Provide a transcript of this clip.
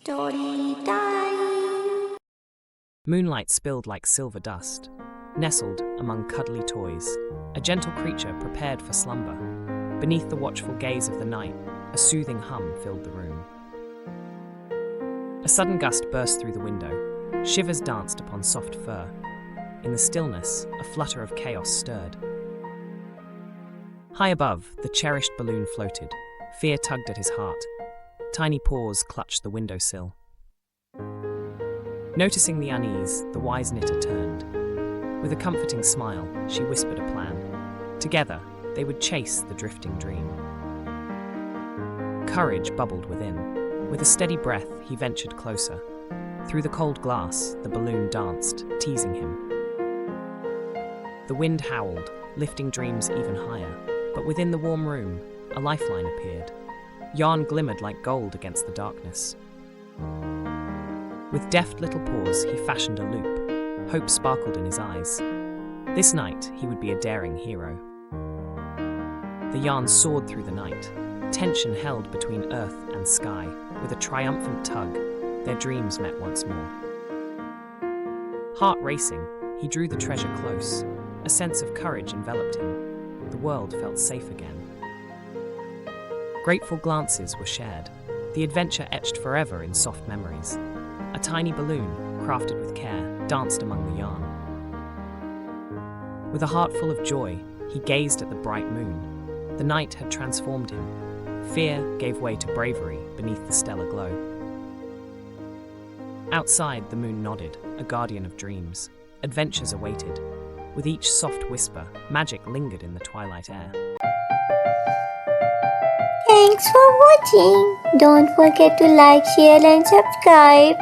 Storytime. Moonlight spilled like silver dust, nestled among cuddly toys, a gentle creature prepared for slumber. Beneath the watchful gaze of the night, a soothing hum filled the room. A sudden gust burst through the window. Shivers danced upon soft fur. In the stillness, a flutter of chaos stirred. High above, the cherished balloon floated. Fear tugged at his heart. Tiny paws clutched the windowsill. Noticing the unease, the wise knitter turned. With a comforting smile, she whispered a plan. Together, they would chase the drifting dream. Courage bubbled within. With a steady breath, he ventured closer. Through the cold glass, the balloon danced, teasing him. The wind howled, lifting dreams even higher. But within the warm room, a lifeline appeared. Yarn glimmered like gold against the darkness. With deft little paws, he fashioned a loop. Hope sparkled in his eyes. This night, he would be a daring hero. The yarn soared through the night. Tension held between earth and sky. With a triumphant tug, their dreams met once more. Heart racing, he drew the treasure close. A sense of courage enveloped him. The world felt safe again. Grateful glances were shared. The adventure etched forever in soft memories. A tiny balloon, crafted with care, danced among the yarn. With a heart full of joy, he gazed at the bright moon. The night had transformed him. Fear gave way to bravery beneath the stellar glow. Outside, the moon nodded, a guardian of dreams. Adventures awaited. With each soft whisper, magic lingered in the twilight air. Thanks for watching. Don't forget to like, share and subscribe.